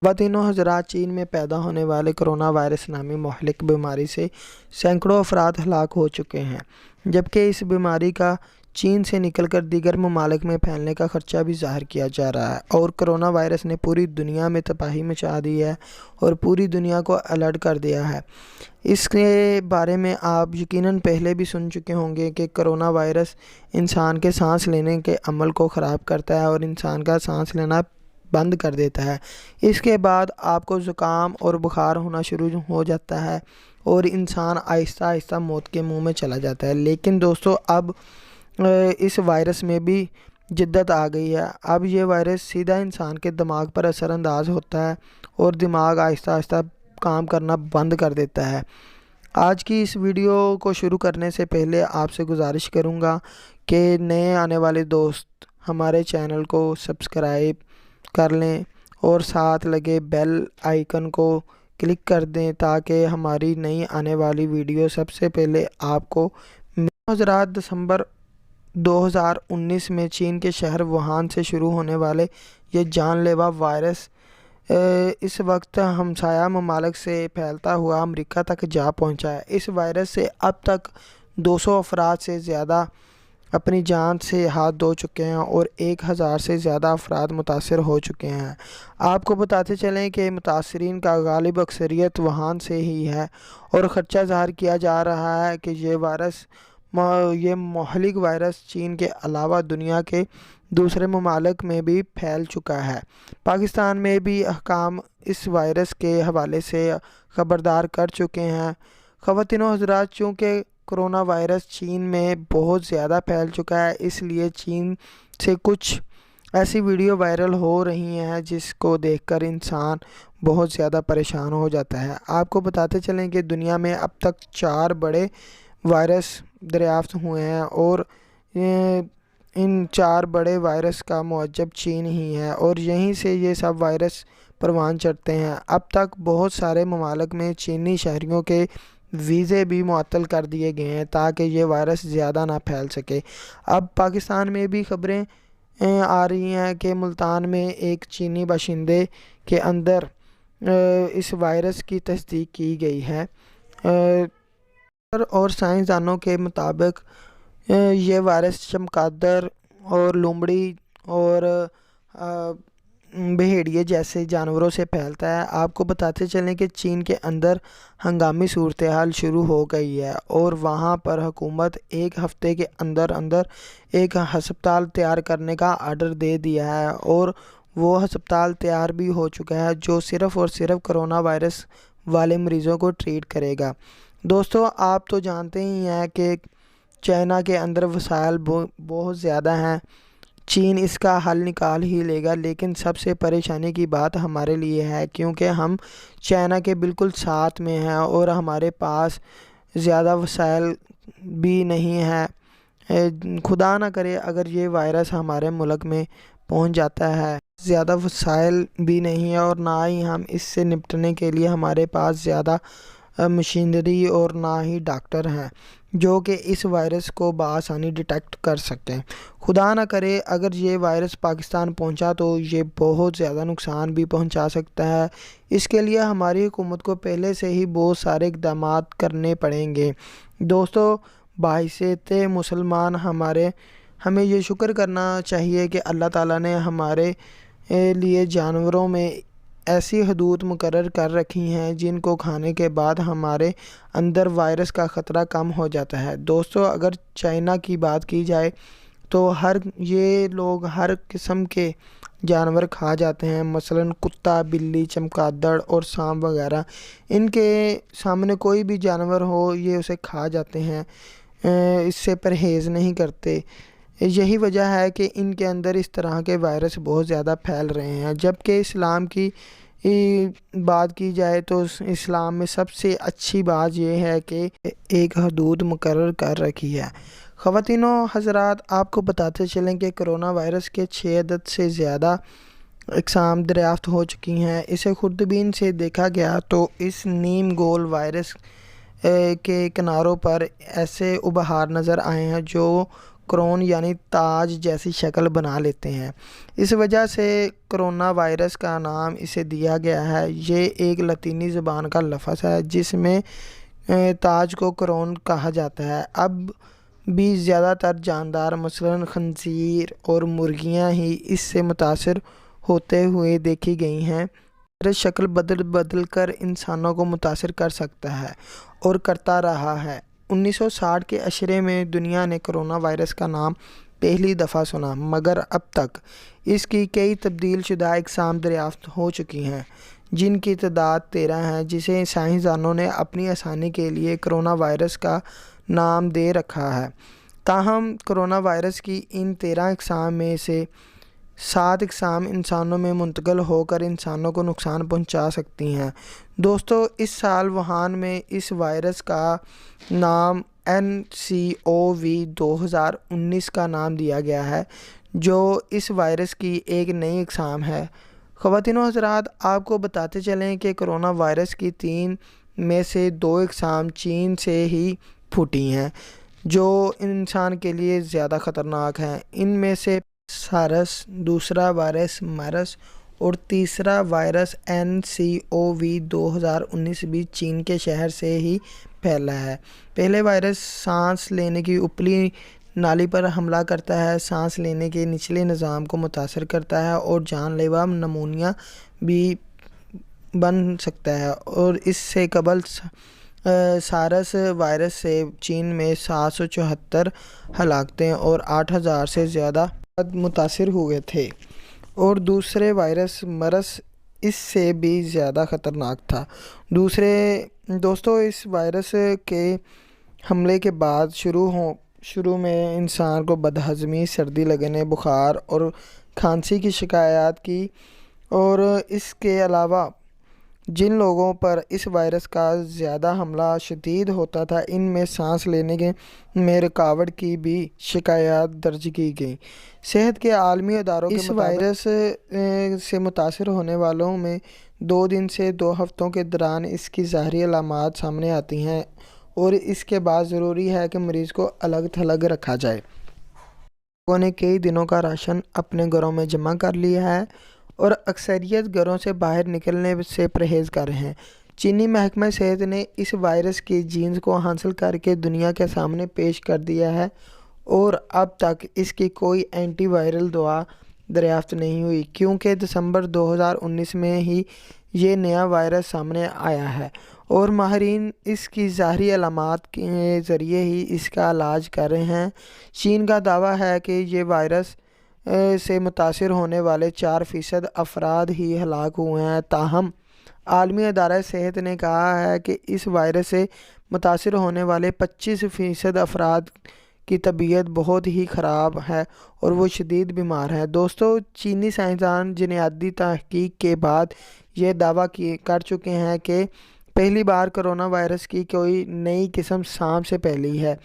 خواتین و حضرات، چین میں پیدا ہونے والے کرونا وائرس نامی مہلک بیماری سے سینکڑوں افراد ہلاک ہو چکے ہیں، جبکہ اس بیماری کا چین سے نکل کر دیگر ممالک میں پھیلنے کا خدشہ بھی ظاہر کیا جا رہا ہے اور کرونا وائرس نے پوری دنیا میں تباہی مچا دی ہے اور پوری دنیا کو الرٹ کر دیا ہے۔ اس کے بارے میں آپ یقیناً پہلے بھی سن چکے ہوں گے کہ کرونا وائرس انسان کے سانس لینے کے عمل کو خراب کرتا ہے اور انسان کا سانس لینا بند کر دیتا ہے۔ اس کے بعد آپ کو زکام اور بخار ہونا شروع ہو جاتا ہے اور انسان آہستہ آہستہ موت کے منہ میں چلا جاتا ہے۔ لیکن دوستو، اب اس وائرس میں بھی جدت آ گئی ہے۔ اب یہ وائرس سیدھا انسان کے دماغ پر اثر انداز ہوتا ہے اور دماغ آہستہ آہستہ کام کرنا بند کر دیتا ہے۔ آج کی اس ویڈیو کو شروع کرنے سے پہلے آپ سے گزارش کروں گا کہ نئے آنے والے دوست ہمارے چینل کو سبسکرائب کر لیں اور ساتھ لگے بیل آئیکن کو کلک کر دیں تاکہ ہماری نئی آنے والی ویڈیو سب سے پہلے آپ کو حضرات۔ دسمبر 2019 میں چین کے شہر ووہان سے شروع ہونے والے یہ جان لیوا وائرس اس وقت ہمسایہ ممالک سے پھیلتا ہوا امریکہ تک جا پہنچا ہے۔ اس وائرس سے اب تک 200 افراد سے زیادہ اپنی جان سے ہاتھ دھو چکے ہیں اور 1000 سے زیادہ افراد متاثر ہو چکے ہیں۔ آپ کو بتاتے چلیں کہ متاثرین کا غالب اکثریت ووہان سے ہی ہے اور خدشہ ظاہر کیا جا رہا ہے کہ یہ مہلک وائرس چین کے علاوہ دنیا کے دوسرے ممالک میں بھی پھیل چکا ہے۔ پاکستان میں بھی حکام اس وائرس کے حوالے سے خبردار کر چکے ہیں۔ خواتین و حضرات، چونکہ کرونا وائرس چین میں بہت زیادہ پھیل چکا ہے، اس لیے چین سے کچھ ایسی ویڈیو وائرل ہو رہی ہیں جس کو دیکھ کر انسان بہت زیادہ پریشان ہو جاتا ہے۔ آپ کو بتاتے چلیں کہ دنیا میں اب تک 4 بڑے وائرس دریافت ہوئے ہیں اور ان 4 بڑے وائرس کا معجب چین ہی ہے اور یہیں سے یہ سب وائرس پروان چڑھتے ہیں۔ اب تک بہت سارے ممالک میں چینی شہریوں کے ویزے بھی معطل کر دیے گئے ہیں تاکہ یہ وائرس زیادہ نہ پھیل سکے۔ اب پاکستان میں بھی خبریں آ رہی ہیں کہ ملتان میں ایک چینی باشندے کے اندر اس وائرس کی تصدیق کی گئی ہے اور سائنسدانوں کے مطابق یہ وائرس چمگادڑ اور لومڑی اور بھیڑیے جیسے جانوروں سے پھیلتا ہے۔ آپ کو بتاتے چلیں کہ چین کے اندر ہنگامی صورتحال شروع ہو گئی ہے اور وہاں پر حکومت 1 ہفتے کے اندر ایک ہسپتال تیار کرنے کا آرڈر دے دیا ہے اور وہ ہسپتال تیار بھی ہو چکا ہے جو صرف اور صرف کرونا وائرس والے مریضوں کو ٹریٹ کرے گا۔ دوستو، آپ تو جانتے ہی ہیں کہ چائنا کے اندر وسائل بہت زیادہ ہیں، چین اس کا حل نکال ہی لے گا، لیکن سب سے پریشانی کی بات ہمارے لیے ہے کیونکہ ہم چائنا کے بالکل ساتھ میں ہیں اور ہمارے پاس زیادہ وسائل بھی نہیں ہیں۔ خدا نہ کرے اگر یہ وائرس ہمارے ملک میں پہنچ جاتا ہے، زیادہ وسائل بھی نہیں ہے اور نہ ہی ہم اس سے نپٹنے کے لیے ہمارے پاس زیادہ مشینری اور نہ ہی ڈاکٹر ہیں جو کہ اس وائرس کو بآسانی ڈیٹیکٹ کر سکتے ہیں۔ خدا نہ کرے اگر یہ وائرس پاکستان پہنچا تو یہ بہت زیادہ نقصان بھی پہنچا سکتا ہے۔ اس کے لیے ہماری حکومت کو پہلے سے ہی بہت سارے اقدامات کرنے پڑیں گے۔ دوستو، بحیثیت مسلمان ہمیں یہ شکر کرنا چاہیے کہ اللہ تعالیٰ نے ہمارے لیے جانوروں میں ایسی حدود مقرر کر رکھی ہیں جن کو کھانے کے بعد ہمارے اندر وائرس کا خطرہ کم ہو جاتا ہے۔ دوستو، اگر چائنا کی بات کی جائے تو یہ لوگ ہر قسم کے جانور کھا جاتے ہیں، مثلاً کتا، بلی، چمگادڑ اور سانپ وغیرہ۔ ان کے سامنے کوئی بھی جانور ہو یہ اسے کھا جاتے ہیں، اس سے پرہیز نہیں کرتے۔ یہی وجہ ہے کہ ان کے اندر اس طرح کے وائرس بہت زیادہ پھیل رہے ہیں۔ جبکہ اسلام کی بات کی جائے تو اسلام میں سب سے اچھی بات یہ ہے کہ ایک حدود مقرر کر رکھی ہے۔ خواتین و حضرات، آپ کو بتاتے چلیں کہ کرونا وائرس کے 6 عدد سے زیادہ اقسام دریافت ہو چکی ہیں۔ اسے خوردبین سے دیکھا گیا تو اس نیم گول وائرس کے کناروں پر ایسے ابہار نظر آئے ہیں جو کرون یعنی تاج جیسی شکل بنا لیتے ہیں۔ اس وجہ سے کرونا وائرس کا نام اسے دیا گیا ہے۔ یہ ایک لاطینی زبان کا لفظ ہے جس میں تاج کو کرون کہا جاتا ہے۔ اب بھی زیادہ تر جاندار مثلاً خنزیر اور مرغیاں ہی اس سے متاثر ہوتے ہوئے دیکھی گئی ہیں۔ وائرس شکل بدل بدل کر انسانوں کو متاثر کر سکتا ہے اور کرتا رہا ہے۔ 1960 کے عشرے میں دنیا نے کرونا وائرس کا نام پہلی دفعہ سنا، مگر اب تک اس کی کئی تبدیل شدہ اقسام دریافت ہو چکی ہیں، جن کی تعداد 13 ہے، جسے سائنسدانوں نے اپنی آسانی کے لیے کرونا وائرس کا نام دے رکھا ہے۔ تاہم کرونا وائرس کی ان 13 اقسام میں سے 7 اقسام انسانوں میں منتقل ہو کر انسانوں کو نقصان پہنچا سکتی ہیں۔ دوستو، اس سال ووہان میں اس وائرس کا نام NCOV 2019 کا نام دیا گیا ہے، جو اس وائرس کی ایک نئی اقسام ہے۔ خواتین و حضرات، آپ کو بتاتے چلیں کہ کرونا وائرس کی 3 میں سے 2 اقسام چین سے ہی پھوٹی ہیں، جو انسان کے لیے زیادہ خطرناک ہیں۔ ان میں سے سارس، دوسرا وائرس مرس اور تیسرا وائرس NCOV 2019 بھی چین کے شہر سے ہی پھیلا ہے۔ پہلے وائرس سانس لینے کی اوپری نالی پر حملہ کرتا ہے، سانس لینے کے نچلے نظام کو متاثر کرتا ہے اور جان لیوا نمونیا بھی بن سکتا ہے، اور اس سے قبل سارس وائرس سے چین میں 774 ہلاکتیں اور 8000 سے زیادہ متاثر ہوئے تھے، اور دوسرے وائرس مرس اس سے بھی زیادہ خطرناک تھا۔ دوستو، اس وائرس کے حملے کے بعد شروع میں انسان کو بدہضمی، سردی لگنے، بخار اور کھانسی کی شکایات کی، اور اس کے علاوہ جن لوگوں پر اس وائرس کا زیادہ حملہ شدید ہوتا تھا، ان میں سانس لینے میں رکاوٹ کی بھی شکایات درج کی گئیں۔ صحت کے عالمی اداروں کے مطابق اس وائرس سے متاثر ہونے والوں میں 2 دن سے 2 ہفتوں کے دوران اس کی ظاہری علامات سامنے آتی ہیں، اور اس کے بعد ضروری ہے کہ مریض کو الگ تھلگ رکھا جائے۔ لوگوں نے کئی دنوں کا راشن اپنے گھروں میں جمع کر لیا ہے اور اکثریت گھروں سے باہر نکلنے سے پرہیز کر رہے ہیں۔ چینی محکمہ صحت نے اس وائرس کی جینز کو حاصل کر کے دنیا کے سامنے پیش کر دیا ہے، اور اب تک اس کی کوئی اینٹی وائرل دوا دریافت نہیں ہوئی، کیونکہ دسمبر 2019 میں ہی یہ نیا وائرس سامنے آیا ہے، اور ماہرین اس کی ظاہری علامات کے ذریعے ہی اس کا علاج کر رہے ہیں۔ چین کا دعویٰ ہے کہ یہ وائرس سے متاثر ہونے والے 4% افراد ہی ہلاک ہوئے ہیں، تاہم عالمی ادارہ صحت نے کہا ہے کہ اس وائرس سے متاثر ہونے والے 25% افراد کی طبیعت بہت ہی خراب ہے اور وہ شدید بیمار ہیں۔ دوستو، چینی سائنسدان جینیاتی تحقیق کے بعد یہ دعویٰ کر چکے ہیں کہ پہلی بار کرونا وائرس کی کوئی نئی قسم سانپ سے پھیلی ہے،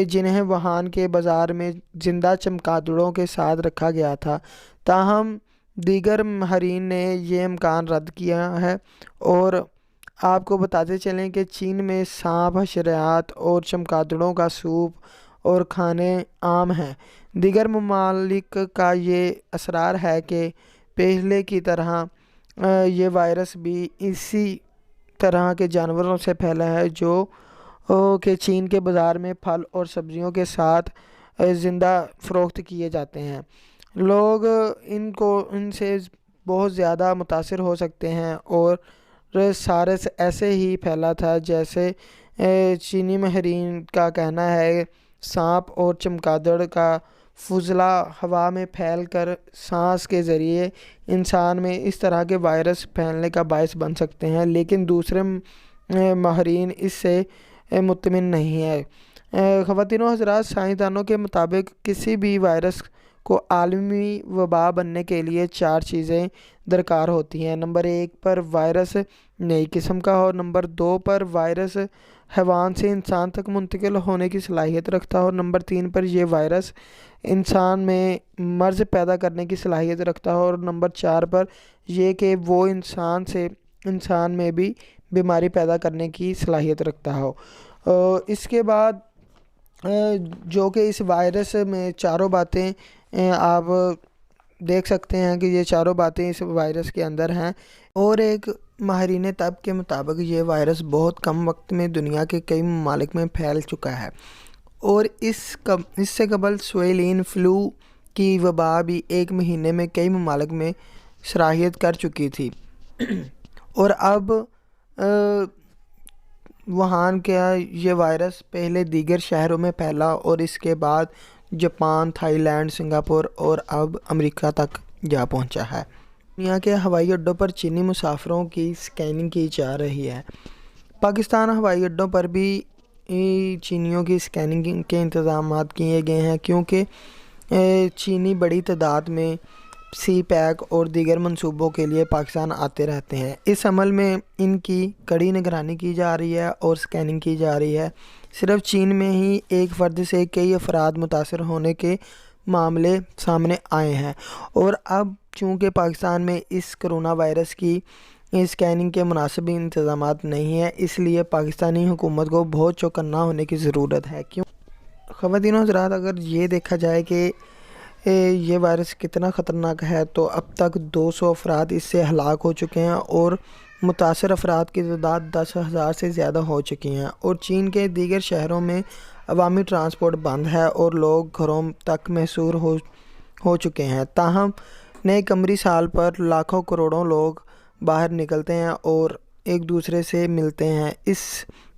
جنہیں ووہان کے بازار میں زندہ چمگادڑوں کے ساتھ رکھا گیا تھا۔ تاہم دیگر ماہرین نے یہ امکان رد کیا ہے، اور آپ کو بتاتے چلیں کہ چین میں سانپ، حشرات اور چمگادڑوں کا سوپ اور کھانے عام ہیں۔ دیگر ممالک کا یہ اصرار ہے کہ پہلے کی طرح یہ وائرس بھی اسی طرح کے جانوروں سے پھیلا ہے جو کہ چین کے بازار میں پھل اور سبزیوں کے ساتھ زندہ فروخت کیے جاتے ہیں۔ لوگ ان سے بہت زیادہ متاثر ہو سکتے ہیں، اور سارس ایسے ہی پھیلا تھا جیسے چینی ماہرین کا کہنا ہے۔ سانپ اور چمگادڑ کا فضلہ ہوا میں پھیل کر سانس کے ذریعے انسان میں اس طرح کے وائرس پھیلنے کا باعث بن سکتے ہیں، لیکن دوسرے ماہرین اس سے مطمئن نہیں ہے۔ خواتین و حضرات، سائنسدانوں کے مطابق کسی بھی وائرس کو عالمی وبا بننے کے لیے 4 چیزیں درکار ہوتی ہیں۔ نمبر 1 پر وائرس نئی قسم کا ہو، نمبر 2 پر وائرس حیوان سے انسان تک منتقل ہونے کی صلاحیت رکھتا ہو، نمبر 3 پر یہ وائرس انسان میں مرض پیدا کرنے کی صلاحیت رکھتا ہو، اور نمبر 4 پر یہ کہ وہ انسان سے انسان میں بھی بیماری پیدا کرنے کی صلاحیت رکھتا ہو۔ اس کے بعد جو کہ اس وائرس میں چاروں باتیں آپ دیکھ سکتے ہیں کہ یہ چاروں باتیں اس وائرس کے اندر ہیں، اور ایک ماہرین طب کے مطابق یہ وائرس بہت کم وقت میں دنیا کے کئی ممالک میں پھیل چکا ہے، اور اس سے قبل سویلین فلو کی وبا بھی 1 مہینے میں کئی ممالک میں سرایت کر چکی تھی، اور اب ووہان کا یہ وائرس پہلے دیگر شہروں میں پھیلا اور اس کے بعد جاپان، تھائی لینڈ، سنگاپور اور اب امریکہ تک جا پہنچا ہے۔ دنیا کے ہوائی اڈوں پر چینی مسافروں کی اسکیننگ کی جا رہی ہے۔ پاکستان ہوائی اڈوں پر بھی چینیوں کی اسکیننگ کے انتظامات کیے گئے ہیں، کیونکہ چینی بڑی تعداد میں سی پیک اور دیگر منصوبوں کے لیے پاکستان آتے رہتے ہیں۔ اس عمل میں ان کی کڑی نگرانی کی جا رہی ہے اور اسکیننگ کی جا رہی ہے۔ صرف چین میں ہی ایک فرد سے کئی افراد متاثر ہونے کے معاملے سامنے آئے ہیں، اور اب چونکہ پاکستان میں اس کرونا وائرس کی اسکیننگ کے مناسب انتظامات نہیں ہیں، اس لیے پاکستانی حکومت کو بہت چوکنا ہونے کی ضرورت ہے۔ خواتین و حضرات، اگر یہ دیکھا جائے کہ یہ وائرس کتنا خطرناک ہے، تو اب تک 200 افراد اس سے ہلاک ہو چکے ہیں اور متاثر افراد کی تعداد 10,000 سے زیادہ ہو چکی ہیں، اور چین کے دیگر شہروں میں عوامی ٹرانسپورٹ بند ہے اور لوگ گھروں تک محصور ہو چکے ہیں۔ تاہم نئے قمری سال پر لاکھوں کروڑوں لوگ باہر نکلتے ہیں اور ایک دوسرے سے ملتے ہیں۔ اس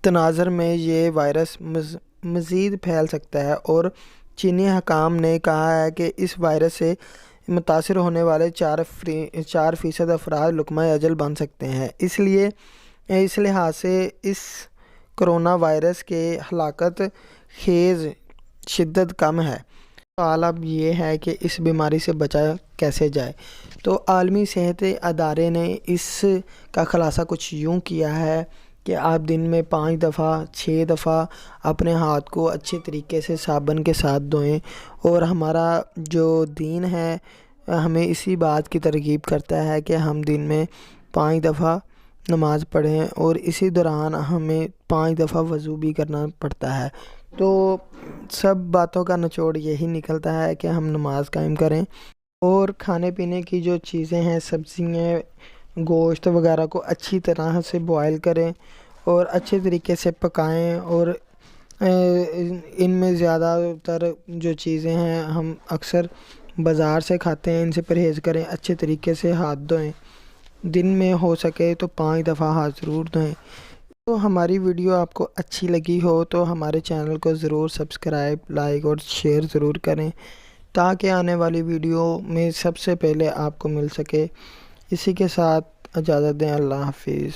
تناظر میں یہ وائرس مزید پھیل سکتا ہے، اور چینی حکام نے کہا ہے کہ اس وائرس سے متاثر ہونے والے 4% افراد لقمہ اجل بن سکتے ہیں۔ اس لحاظ سے اس کرونا وائرس کے ہلاکت خیز شدت کم ہے۔ سوال اب یہ ہے کہ اس بیماری سے بچا کیسے جائے؟ تو عالمی صحت ادارے نے اس کا خلاصہ کچھ یوں کیا ہے کہ آپ دن میں 5 دفعہ 6 دفعہ اپنے ہاتھ کو اچھے طریقے سے صابن کے ساتھ دھوئیں، اور ہمارا جو دین ہے ہمیں اسی بات کی ترغیب کرتا ہے کہ ہم دن میں 5 دفعہ نماز پڑھیں، اور اسی دوران ہمیں 5 دفعہ وضو بھی کرنا پڑتا ہے۔ تو سب باتوں کا نچوڑ یہی نکلتا ہے کہ ہم نماز قائم کریں، اور کھانے پینے کی جو چیزیں ہیں، سبزیاں، گوشت وغیرہ کو اچھی طرح سے بوائل کریں اور اچھے طریقے سے پکائیں، اور ان میں زیادہ تر جو چیزیں ہیں ہم اکثر بازار سے کھاتے ہیں، ان سے پرہیز کریں، اچھے طریقے سے ہاتھ دھوئیں، دن میں ہو سکے تو 5 دفعہ ہاتھ ضرور دھوئیں۔ تو ہماری ویڈیو آپ کو اچھی لگی ہو تو ہمارے چینل کو ضرور سبسکرائب، لائک اور شیئر ضرور کریں، تاکہ آنے والی ویڈیو میں سب سے پہلے آپ کو مل سکے۔ اسی کے ساتھ اجازت دیں، اللہ حافظ۔